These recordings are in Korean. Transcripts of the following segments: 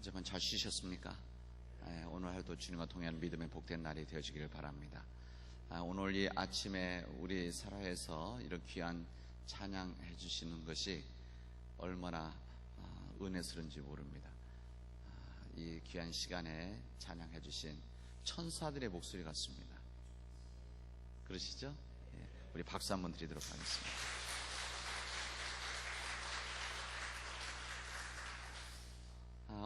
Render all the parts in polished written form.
어젯밤 잘 쉬셨습니까? 오늘 하루도 주님과 동행하는 믿음의 복된 날이 되어지기를 바랍니다. 오늘 이 아침에 우리 사라에서 이런 귀한 찬양해 주시는 것이 얼마나 은혜스러운지 모릅니다. 이 귀한 시간에 찬양해 주신 천사들의 목소리 같습니다. 그러시죠? 우리 박수 한번 드리도록 하겠습니다.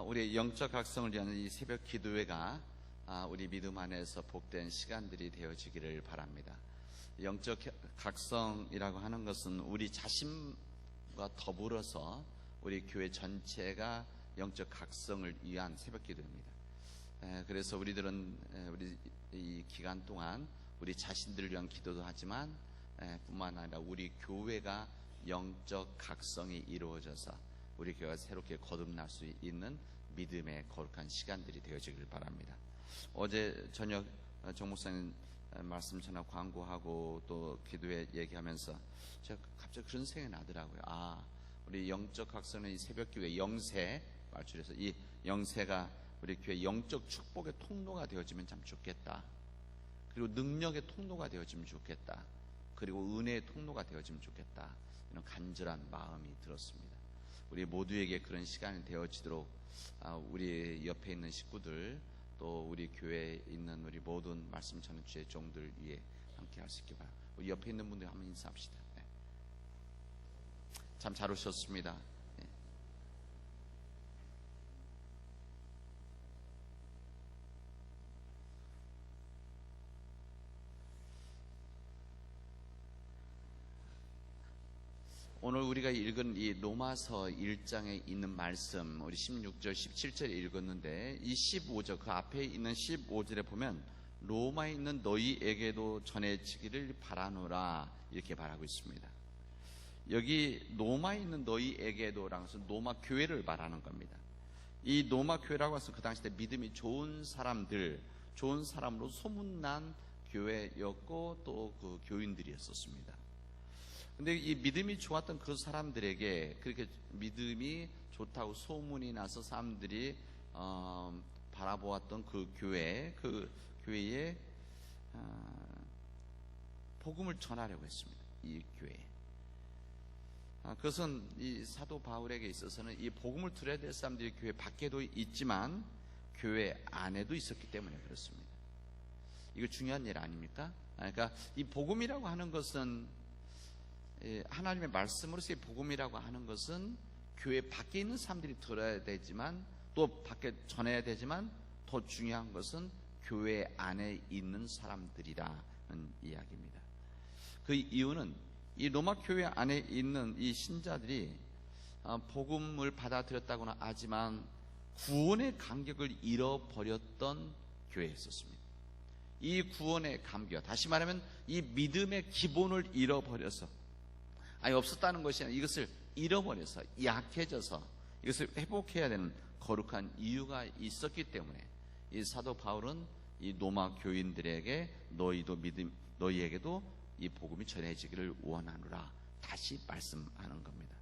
우리 영적 각성을 위한 이 새벽 기도회가 우리 믿음 안에서 복된 시간들이 되어지기를 바랍니다. 영적 각성이라고 하는 것은 우리 자신과 더불어서 우리 교회 전체가 영적 각성을 위한 새벽 기도입니다. 그래서 우리들은 우리 이 기간 동안 우리 자신들을 위한 기도도 하지만 뿐만 아니라 우리 교회가 영적 각성이 이루어져서 우리 교회가 새롭게 거듭날 수 있는 믿음의 거룩한 시간들이 되어지길 바랍니다. 어제 저녁 정 목사님 말씀 전화 광고하고 또 기도회 얘기하면서 제가 갑자기 그런 생각이 나더라고요. 우리 영적 각성의 이 새벽 기도회 영세 말줄여서 이 영세가 우리 교회 영적 축복의 통로가 되어지면 참 좋겠다. 그리고 능력의 통로가 되어지면 좋겠다. 그리고 은혜의 통로가 되어지면 좋겠다. 이런 간절한 마음이 들었습니다. 우리 모두에게 그런 시간이 되어지도록 우리 옆에 있는 식구들 또 우리 교회에 있는 우리 모든 말씀 전하는 주의 종들 위해 함께 할 수 있게 바랍니다. 우리 옆에 있는 분들 한번 인사합시다. 참 잘 오셨습니다. 오늘 우리가 읽은 이 로마서 1장에 있는 말씀, 우리 16절, 17절에 읽었는데 이 15절, 그 앞에 있는 15절에 보면 로마에 있는 너희에게도 전해지기를 바라노라 이렇게 말하고 있습니다. 여기 로마에 있는 너희에게도라는 것은 로마 교회를 말하는 겁니다. 이 로마 교회라고 해서 그 당시 때 믿음이 좋은 사람들, 좋은 사람으로 소문난 교회였고 또 그 교인들이었었습니다. 근데 이 믿음이 좋았던 그 사람들에게 그렇게 믿음이 좋다고 소문이 나서 사람들이 바라보았던 그 교회에 복음을 전하려고 했습니다. 이 교회에. 그것은 이 사도 바울에게 있어서는 이 복음을 들어야 될 사람들이 교회 밖에도 있지만 교회 안에도 있었기 때문에 그렇습니다. 이거 중요한 일 아닙니까? 그러니까 이 복음이라고 하는 것은 하나님의 말씀으로서의 복음이라고 하는 것은 교회 밖에 있는 사람들이 들어야 되지만 또 밖에 전해야 되지만 더 중요한 것은 교회 안에 있는 사람들이라는 이야기입니다. 그 이유는 이 로마 교회 안에 있는 이 신자들이 복음을 받아들였다고는 하지만 구원의 감격을 잃어버렸던 교회였었습니다. 이 구원의 감격, 다시 말하면 이 믿음의 기본을 잃어버려서 없었다는 것이 아니라 이것을 잃어버려서 약해져서 이것을 회복해야 되는 거룩한 이유가 있었기 때문에 이 사도 바울은 이 로마 교인들에게 너희에게도 이 복음이 전해지기를 원하노라 다시 말씀하는 겁니다.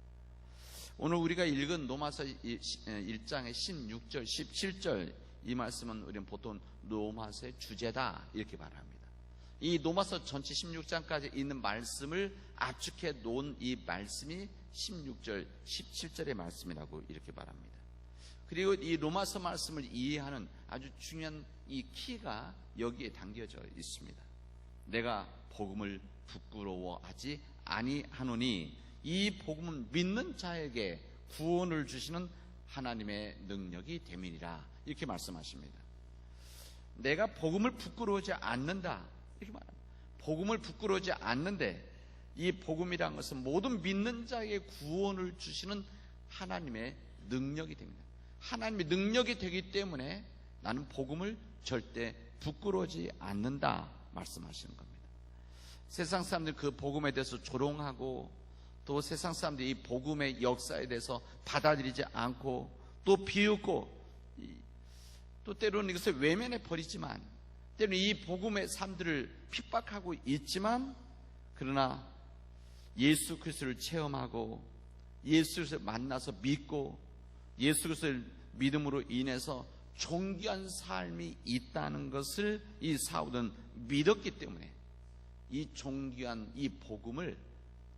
오늘 우리가 읽은 로마서 1장의 16절, 17절 이 말씀은 우리는 보통 로마서의 주제다 이렇게 말합니다. 이 로마서 전체 16장까지 있는 말씀을 압축해 놓은 이 말씀이 16절, 17절의 말씀이라고 이렇게 말합니다. 그리고 이 로마서 말씀을 이해하는 아주 중요한 이 키가 여기에 담겨져 있습니다. 내가 복음을 부끄러워하지 아니하노니 이 복음은 믿는 자에게 구원을 주시는 하나님의 능력이 됨이니라 이렇게 말씀하십니다. 내가 복음을 부끄러워하지 않는다 이렇게 말합니다. 복음을 부끄러워하지 않는데 이 복음이라는 것은 모든 믿는 자에게 구원을 주시는 하나님의 능력이 됩니다. 하나님의 능력이 되기 때문에 나는 복음을 절대 부끄러워하지 않는다 말씀하시는 겁니다. 세상 사람들 그 복음에 대해서 조롱하고 또 세상 사람들이 이 복음의 역사에 대해서 받아들이지 않고 또 비웃고 또 때로는 이것을 외면해 버리지만 때로는 이 복음의 삶들을 핍박하고 있지만 그러나 예수 그리스도를 체험하고 예수 그리스도를 만나서 믿고 예수 그리스도를 믿음으로 인해서 존귀한 삶이 있다는 것을 이 사울은 믿었기 때문에 이 존귀한 이 복음을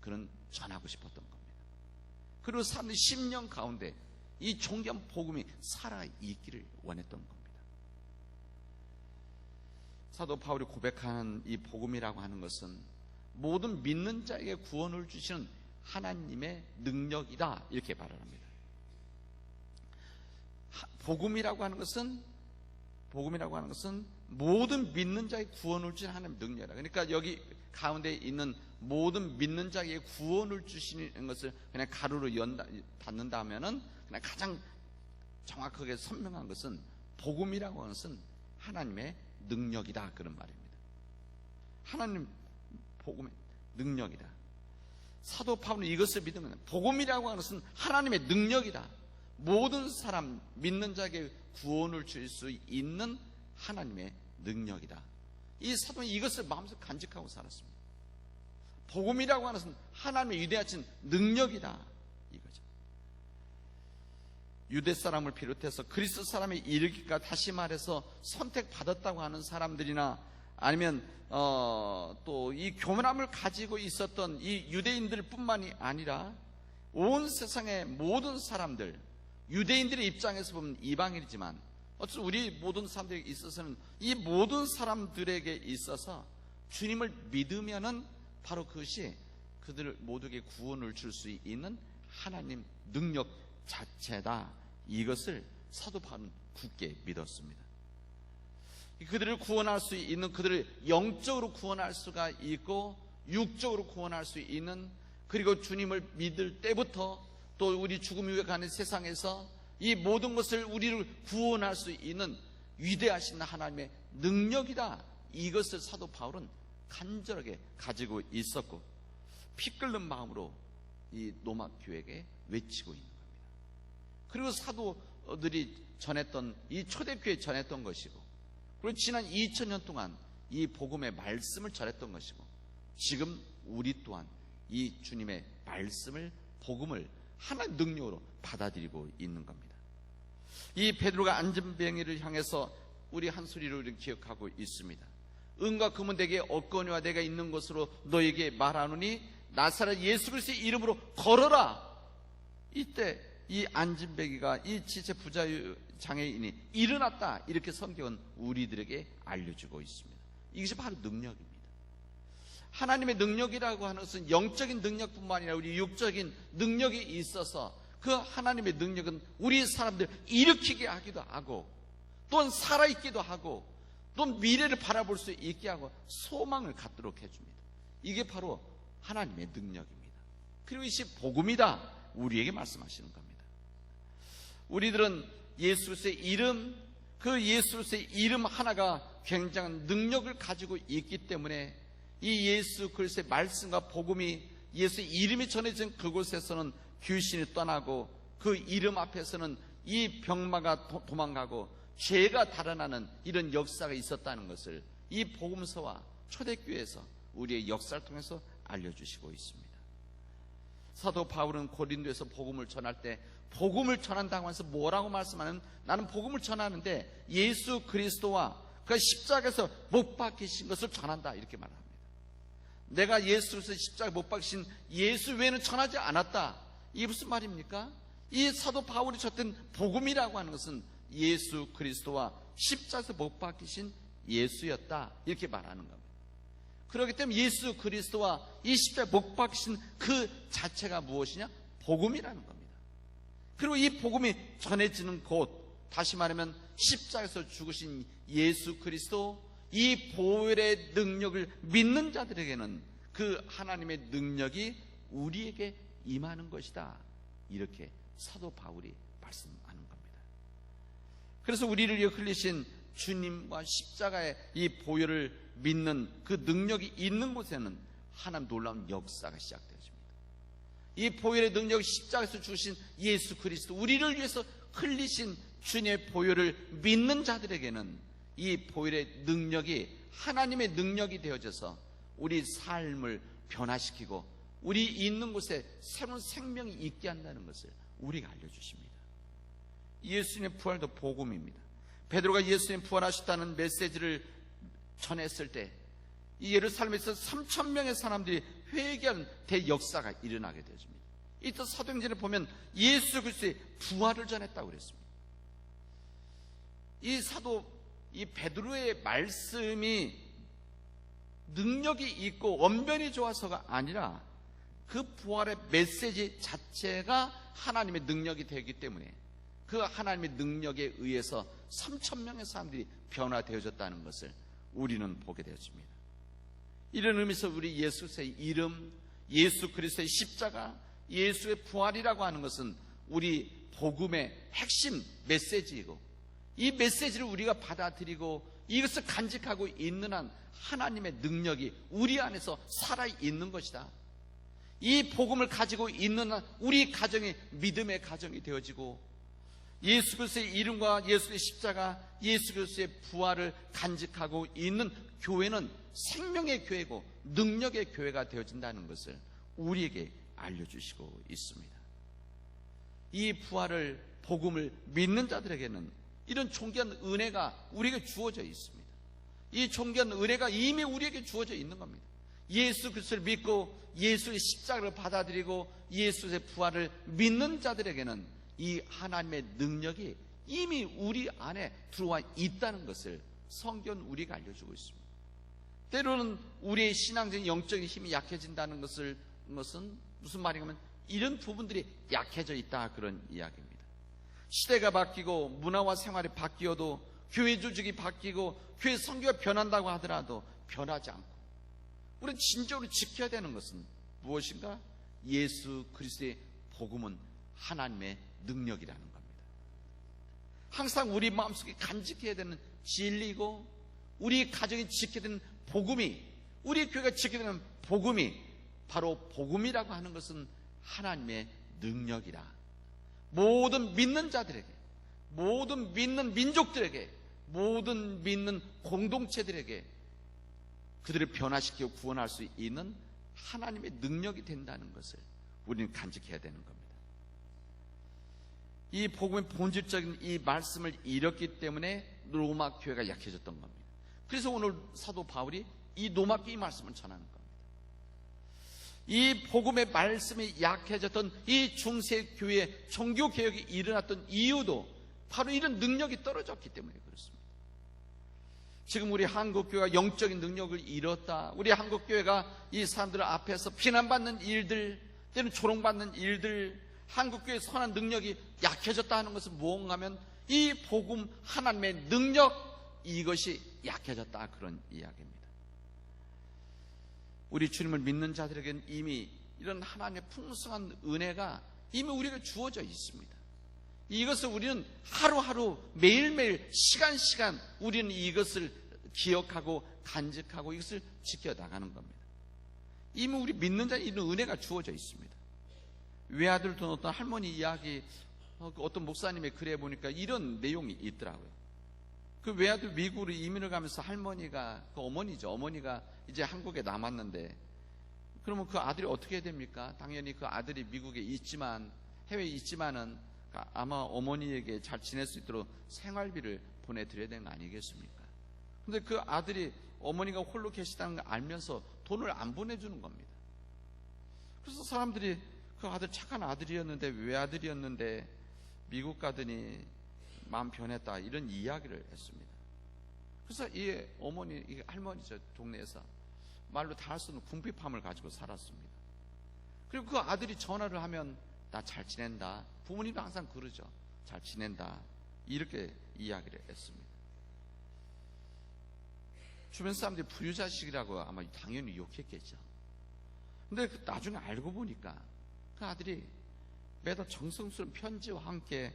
그는 전하고 싶었던 겁니다. 그리고 사람들이 10년 가운데 이 존귀한 복음이 살아있기를 원했던 겁니다. 사도 바울이 고백하는 이 복음이라고 하는 것은 모든 믿는 자에게 구원을 주시는 하나님의 능력이다, 이렇게 말을 합니다. 복음이라고 하는 것은 모든 믿는 자에게 구원을 주시는 하나님의 능력이다. 그러니까 여기 가운데 있는 모든 믿는 자에게 구원을 주시는 것을 그냥 가로로 닫는다 하면은 그냥 가장 정확하게 선명한 것은 복음이라고 하는 것은 하나님의 능력이다, 그런 말입니다. 하나님 복음의 능력이다. 사도 바울은 이것을 믿으면 복음이라고 하는 것은 하나님의 능력이다. 모든 사람 믿는 자에게 구원을 줄 수 있는 하나님의 능력이다. 이 사도는 이것을 마음속에 간직하고 살았습니다. 복음이라고 하는 것은 하나님의 위대하신 능력이다, 이거죠. 유대 사람을 비롯해서 그리스도 사람에 이르기까, 다시 말해서 선택받았다고 하는 사람들이나 아니면 또 이 교만함을 가지고 있었던 이 유대인들 뿐만이 아니라 온 세상의 모든 사람들, 유대인들의 입장에서 보면 이방인이지만 어쨌든 우리 모든 사람들에게 있어서는 이 모든 사람들에게 있어서 주님을 믿으면은 바로 그것이 그들 모두에게 구원을 줄 수 있는 하나님 능력 자체다. 이것을 사도 바울은 굳게 믿었습니다. 그들을 구원할 수 있는, 그들을 영적으로 구원할 수가 있고 육적으로 구원할 수 있는, 그리고 주님을 믿을 때부터 또 우리 죽음 이후에 가는 세상에서 이 모든 것을 우리를 구원할 수 있는 위대하신 하나님의 능력이다. 이것을 사도 바울은 간절하게 가지고 있었고 피 끓는 마음으로 이 로마 교회에게 외치고 있는 겁니다. 그리고 사도들이 전했던, 이 초대교회에 전했던 것이고, 그리고 지난 2000년 동안 이 복음의 말씀을 전했던 것이고, 지금 우리 또한 이 주님의 말씀을, 복음을 하나의 능력으로 받아들이고 있는 겁니다. 이 베드로가 안전뱅이를 향해서 우리 한 소리로 기억하고 있습니다. 은과 금은 내게 없거니와 내가 있는 곳으로 너에게 말하노니 나사렛 예수 그리스도의 이름으로 걸어라. 이때 이 안진뱅이가, 이 지체 부자 장애인이 일어났다, 이렇게 성경은 우리들에게 알려주고 있습니다. 이것이 바로 능력입니다. 하나님의 능력이라고 하는 것은 영적인 능력뿐만 아니라 우리 육적인 능력이 있어서 그 하나님의 능력은 우리 사람들 일으키게 하기도 하고 또는 살아있기도 하고 또 미래를 바라볼 수 있게 하고 소망을 갖도록 해줍니다. 이게 바로 하나님의 능력입니다. 그리고 이것이 복음이다, 우리에게 말씀하시는 겁니다. 우리들은 예수 그리스도의 이름, 그 예수 그리스도의 이름 하나가 굉장한 능력을 가지고 있기 때문에 이 예수 그리스도의 말씀과 복음이, 예수의 이름이 전해진 그곳에서는 귀신이 떠나고 그 이름 앞에서는 이 병마가 도망가고 죄가 달아나는 이런 역사가 있었다는 것을 이 복음서와 초대교회에서 우리의 역사를 통해서 알려주시고 있습니다. 사도 바울은 고린도에서 복음을 전할 때 복음을 전한다고 해서 뭐라고 말씀하는, 나는 복음을 전하는데 예수 그리스도와 그 십자가에서 못 박히신 것을 전한다, 이렇게 말합니다. 내가 예수 그리스도 십자가에 못 박히신 예수 외에는 전하지 않았다. 이게 무슨 말입니까? 이 사도 바울이 전했던 복음이라고 하는 것은 예수 그리스도와 십자가에서 못 박히신 예수였다, 이렇게 말하는 겁니다. 그렇기 때문에 예수 그리스도와 이 십자가에 못 박히신 그 자체가 무엇이냐? 복음이라는 겁니다. 그리고 이 복음이 전해지는 곳, 다시 말하면 십자가에서 죽으신 예수 그리스도, 이 보혈의 능력을 믿는 자들에게는 그 하나님의 능력이 우리에게 임하는 것이다, 이렇게 사도 바울이 말씀하는 겁니다. 그래서 우리를 위해 흘리신 주님과 십자가의 이 보혈을 믿는 그 능력이 있는 곳에는 하나님 놀라운 역사가 시작되어집니다. 이 보혈의 능력이 십자가에서 주신 예수 그리스도, 우리를 위해서 흘리신 주님의 보혈을 믿는 자들에게는 이 보혈의 능력이 하나님의 능력이 되어져서 우리 삶을 변화시키고 우리 있는 곳에 새로운 생명이 있게 한다는 것을 우리가 알려주십니다. 예수님의 부활도 복음입니다. 베드로가 예수님 부활하셨다는 메시지를 전했을 때 이 예루살렘에서 3,000명의 사람들이 회개하는 대역사가 일어나게 되어집니다. 이때 사도행전에 보면 예수 그리스도의 부활을 전했다고 그랬습니다. 이 베드로의 말씀이 능력이 있고 언변이 좋아서가 아니라 그 부활의 메시지 자체가 하나님의 능력이 되기 때문에 그 하나님의 능력에 의해서 3,000명의 사람들이 변화되어졌다는 것을 우리는 보게 되었습니다. 이런 의미에서 우리 예수 그리스도의 이름, 예수 그리스도의 십자가, 예수의 부활이라고 하는 것은 우리 복음의 핵심 메시지이고, 이 메시지를 우리가 받아들이고 이것을 간직하고 있는 한 하나님의 능력이 우리 안에서 살아있는 것이다. 이 복음을 가지고 있는 한 우리 가정이 믿음의 가정이 되어지고, 예수 그리스도의 이름과 예수의 십자가, 예수 그리스도의 부활을 간직하고 있는 교회는 생명의 교회고 능력의 교회가 되어진다는 것을 우리에게 알려주시고 있습니다. 이 부활을, 복음을 믿는 자들에게는 이런 존귀한 은혜가 우리에게 주어져 있습니다. 이 존귀한 은혜가 이미 우리에게 주어져 있는 겁니다. 예수 그리스도를 믿고 예수의 십자가를 받아들이고 예수의 부활을 믿는 자들에게는 이 하나님의 능력이 이미 우리 안에 들어와 있다는 것을 성경은 우리가 알려주고 있습니다. 때로는 우리의 신앙적인 영적인 힘이 약해진다는 것은 무슨 말인가면 이런 부분들이 약해져 있다, 그런 이야기입니다. 시대가 바뀌고 문화와 생활이 바뀌어도, 교회 조직이 바뀌고 교회 선교가 변한다고 하더라도 변하지 않고 우리는 진정으로 지켜야 되는 것은 무엇인가? 예수 그리스도의 복음은 하나님의 능력이라는 겁니다. 항상 우리 마음속에 간직해야 되는 진리고, 우리 가정이 지켜야 되는 복음이, 우리 교회가 지켜야 되는 복음이 바로 복음이라고 하는 것은 하나님의 능력이라. 모든 믿는 자들에게, 모든 믿는 민족들에게, 모든 믿는 공동체들에게 그들을 변화시키고 구원할 수 있는 하나님의 능력이 된다는 것을 우리는 간직해야 되는 겁니다. 이 복음의 본질적인 이 말씀을 잃었기 때문에 로마 교회가 약해졌던 겁니다. 그래서 오늘 사도 바울이 이 로마 교회 말씀을 전하는 겁니다. 이 복음의 말씀이 약해졌던 이 중세 교회의 종교 개혁이 일어났던 이유도 바로 이런 능력이 떨어졌기 때문에 그렇습니다. 지금 우리 한국교회가 영적인 능력을 잃었다, 우리 한국교회가 이 사람들 앞에서 비난받는 일들, 때로는 조롱받는 일들, 한국교회의 선한 능력이 약해졌다 하는 것은 무언가 하면 이 복음 하나님의 능력, 이것이 약해졌다, 그런 이야기입니다. 우리 주님을 믿는 자들에게는 이미 이런 하나님의 풍성한 은혜가 이미 우리에게 주어져 있습니다. 이것을 우리는 하루하루 매일매일 시간 우리는 이것을 기억하고 간직하고 이것을 지켜나가는 겁니다. 이미 우리 믿는 자에 이런 은혜가 주어져 있습니다. 외아들 둔 어떤 할머니 이야기, 어떤 목사님의 글에 보니까 이런 내용이 있더라고요. 그 외아들 미국으로 이민을 가면서 할머니가, 그 어머니죠, 어머니가 이제 한국에 남았는데, 그러면 그 아들이 어떻게 해야 됩니까? 당연히 그 아들이 미국에 있지만, 해외에 있지만은 아마 어머니에게 잘 지낼 수 있도록 생활비를 보내드려야 되는 거 아니겠습니까? 근데 그 아들이 어머니가 홀로 계시다는 걸 알면서 돈을 안 보내주는 겁니다. 그래서 사람들이 그 아들 착한 아들이었는데, 외아들이었는데 미국 가더니 마음 변했다, 이런 이야기를 했습니다. 그래서 이 어머니, 이 할머니죠, 동네에서 말로 다 할 수 없는 궁핍함을 가지고 살았습니다. 그리고 그 아들이 전화를 하면 나 잘 지낸다, 부모님도 항상 그러죠, 잘 지낸다, 이렇게 이야기를 했습니다. 주변 사람들이 부유자식이라고 아마 당연히 욕했겠죠. 근데 나중에 알고 보니까 그 아들이 매달 정성스러운 편지와 함께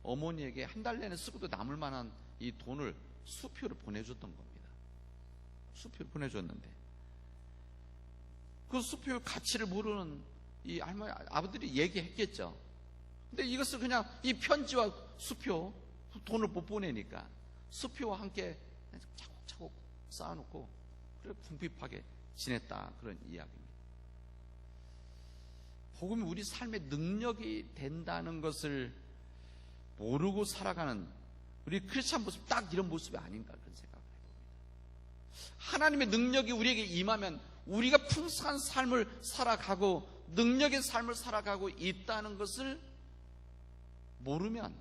어머니에게 한 달 내내 쓰고도 남을 만한 이 돈을 수표를 보내줬던 겁니다. 수표를 보내줬는데 그 수표의 가치를 모르는 이 할머니, 아버들이 얘기했겠죠. 근데 이것을 그냥 이 편지와 수표, 돈을 못 보내니까 수표와 함께 차곡차곡 쌓아놓고 그래 궁핍하게 지냈다, 그런 이야기입니다. 복음이 우리 삶의 능력이 된다는 것을 모르고 살아가는 우리 크리스찬 모습, 딱 이런 모습이 아닌가 그런 생각을 해봅니다. 하나님의 능력이 우리에게 임하면 우리가 풍성한 삶을 살아가고 능력의 삶을 살아가고 있다는 것을 모르면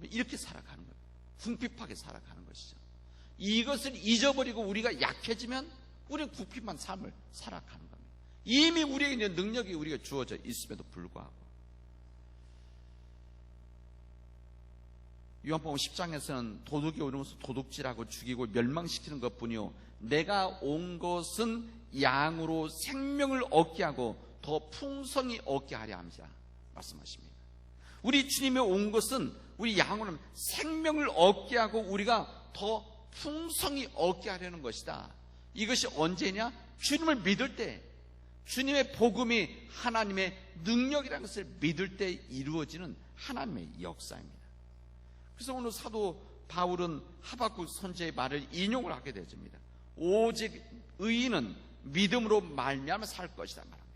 이렇게 살아가는 거예요. 궁핍하게 살아가는 것이죠. 이것을 잊어버리고 우리가 약해지면 우리는 궁핍한 삶을 살아가는 겁니다. 이미 우리에게 있는 능력이 우리가 주어져 있음에도 불구하고 요한복음 10장에서는 도둑이 오는 것은 도둑질하고 죽이고 멸망시키는 것뿐이요 내가 온 것은 양으로 생명을 얻게 하고 더 풍성히 얻게 하려 함이라 말씀하십니다. 우리 주님이 온 것은 우리 양으로 생명을 얻게 하고 우리가 더 풍성히 얻게 하려는 것이다. 이것이 언제냐? 주님을 믿을 때, 주님의 복음이 하나님의 능력이라는 것을 믿을 때 이루어지는 하나님의 역사입니다. 그래서 오늘 사도 바울은 하박국 선지자의 말을 인용을 하게 되집니다. 오직 의인은 믿음으로 말미암아 살 것이다 말합니다.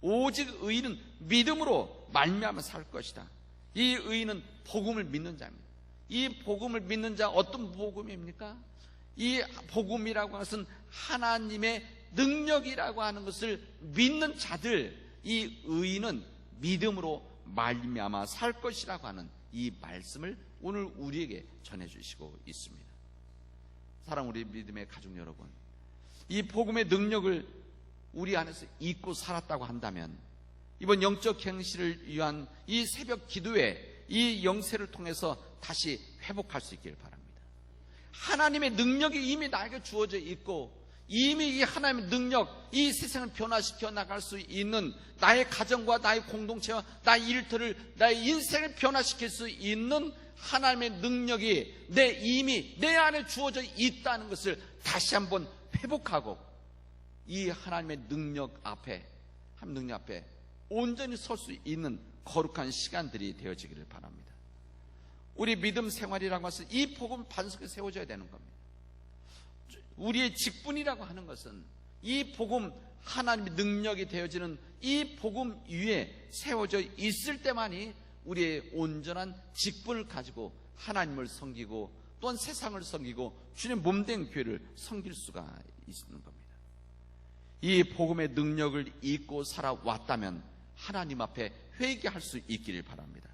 오직 의인은 믿음으로 말미암아 살 것이다. 이 의인은 복음을 믿는 자입니다. 이 복음을 믿는 자, 어떤 복음입니까? 이 복음이라고 하는 것은 하나님의 능력이라고 하는 것을 믿는 자들, 이 의인은 믿음으로 말미암아 살 것이라고 하는 이 말씀을 오늘 우리에게 전해주시고 있습니다. 사랑 우리 믿음의 가족 여러분, 이 복음의 능력을 우리 안에서 잊고 살았다고 한다면 이번 영적 행실을 위한 이 새벽 기도에 이 영세를 통해서 다시 회복할 수 있기를 바랍니다. 하나님의 능력이 이미 나에게 주어져 있고 이미 이 하나님의 능력, 이 세상을 변화시켜 나갈 수 있는 나의 가정과 나의 공동체와 나의 일터를, 나의 인생을 변화시킬 수 있는 하나님의 능력이 이미 내 안에 주어져 있다는 것을 다시 한번 회복하고 이 하나님의 능력 앞에, 하나님의 능력 앞에 온전히 설 수 있는 거룩한 시간들이 되어지기를 바랍니다. 우리 믿음 생활이라고 해서 이 복음 반석에 세워져야 되는 겁니다. 우리의 직분이라고 하는 것은 이 복음, 하나님의 능력이 되어지는 이 복음 위에 세워져 있을 때만이 우리의 온전한 직분을 가지고 하나님을 섬기고 또한 세상을 섬기고 주님의 몸된 교회를 섬길 수가 있는 겁니다. 이 복음의 능력을 잊고 살아왔다면 하나님 앞에 회개할 수 있기를 바랍니다.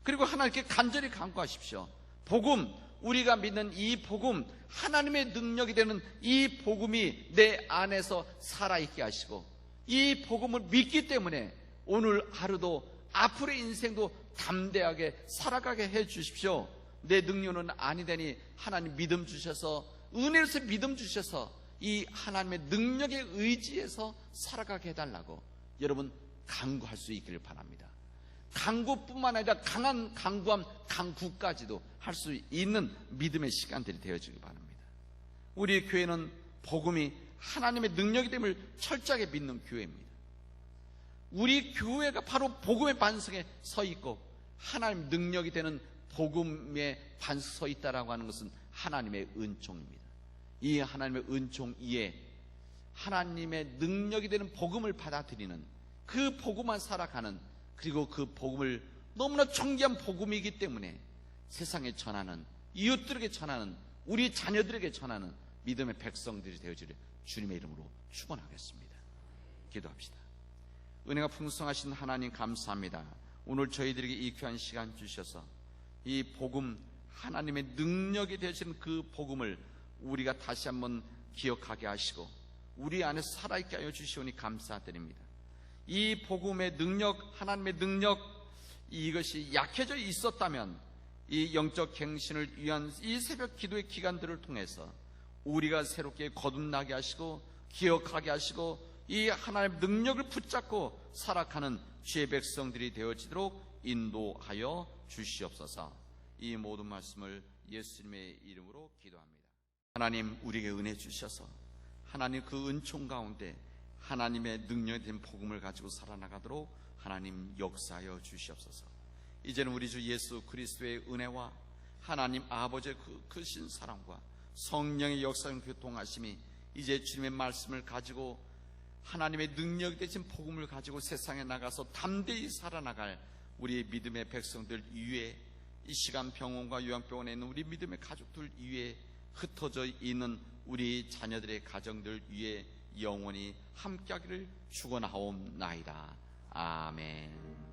그리고 하나님께 간절히 간구하십시오. 복음, 우리가 믿는 이 복음, 하나님의 능력이 되는 이 복음이 내 안에서 살아있게 하시고 이 복음을 믿기 때문에 오늘 하루도 앞으로의 인생도 담대하게 살아가게 해 주십시오. 내 능력은 아니되니 하나님 믿음 주셔서, 은혜로서 믿음 주셔서 이 하나님의 능력에 의지해서 살아가게 해달라고 여러분 간구할 수 있기를 바랍니다. 간구뿐만 아니라 강한 간구함, 간구까지도 할 수 있는 믿음의 시간들이 되어지기 바랍니다. 우리 교회는 복음이 하나님의 능력이 됨을 철저하게 믿는 교회입니다. 우리 교회가 바로 복음의 반석에 서 있고 하나님 능력이 되는 복음의 반석에 서 있다라고 하는 것은 하나님의 은총입니다. 이 하나님의 은총 위에 하나님의 능력이 되는 복음을 받아들이는, 그 복음만 살아가는, 그리고 그 복음을 너무나 존귀한 복음이기 때문에 세상에 전하는, 이웃들에게 전하는, 우리 자녀들에게 전하는 믿음의 백성들이 되어지려 주님의 이름으로 축원하겠습니다. 기도합시다. 은혜가 풍성하신 하나님 감사합니다. 오늘 저희들에게 이 귀한 시간 주셔서 이 복음, 하나님의 능력이 되시는 그 복음을 우리가 다시 한번 기억하게 하시고 우리 안에 살아있게 하여 주시오니 감사드립니다. 이 복음의 능력, 하나님의 능력, 이것이 약해져 있었다면 이 영적 갱신을 위한 이 새벽 기도의 기간들을 통해서 우리가 새롭게 거듭나게 하시고 기억하게 하시고 이 하나님의 능력을 붙잡고 살아가는 주의 백성들이 되어지도록 인도하여 주시옵소서. 이 모든 말씀을 예수님의 이름으로 기도합니다. 하나님, 우리에게 은혜 주셔서 하나님 그 은총 가운데 하나님의 능력이 된 복음을 가지고 살아나가도록 하나님 역사하여 주시옵소서. 이제는 우리 주 예수 그리스도의 은혜와 하나님 아버지의 그 크신 사랑과 성령의 역사의 교통하심이 이제 주님의 말씀을 가지고 하나님의 능력이 되신 복음을 가지고 세상에 나가서 담대히 살아나갈 우리 믿음의 백성들 위에, 이 시간 병원과 요양병원에 있는 우리 믿음의 가족들 위에, 흩어져 있는 우리 자녀들의 가정들 위에 영원히 함께하기를 축원하옵나이다. 아멘.